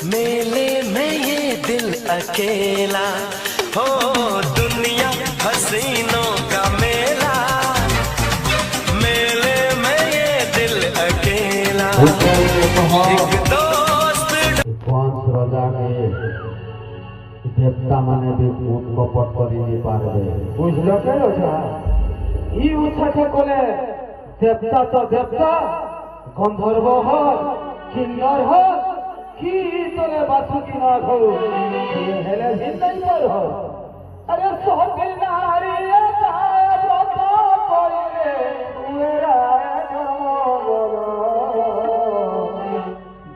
मेले में ये दिल अकेला हो, दुनिया हसीनों का मेला, मेले में ये दिल अकेला, एक दोस्त देवता माने भी कपट करी पारबे बुझलो केन ई उठाके कोले देवता तो देवता गंधर्व हो किन्नर हो की तोले बासुकी ना हो ये हेले जिंदगी पर हो अरे सोहती नारी व्रत करिले उरा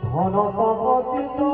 धन संपत्ति तो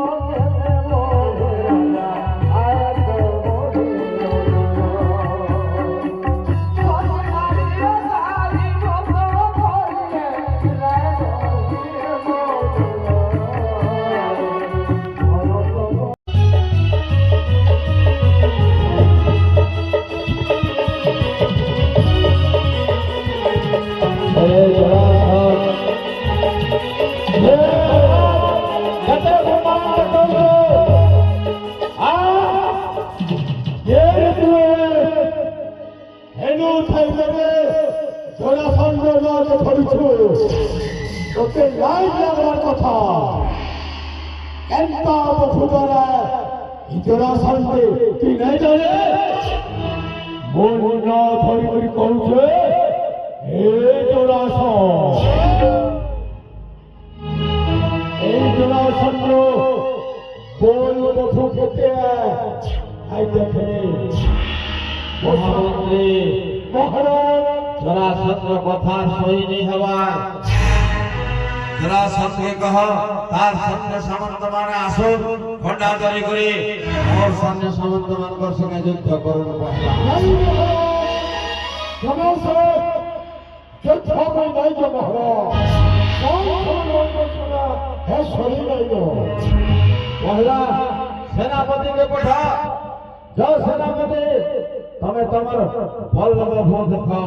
जरासंध कथा सही नहीं हवा जरासंध के कह तार सैन्य सामंत माने आसो खंडा धरी करी और सैन्य सामंत मान संगे युद्ध करन पहला जमसे युद्ध में नहीं जो महरा कौन सुना है सही नहीं जो पहला सेनापति के पठा जो सेनापति तमे तमर बल देखो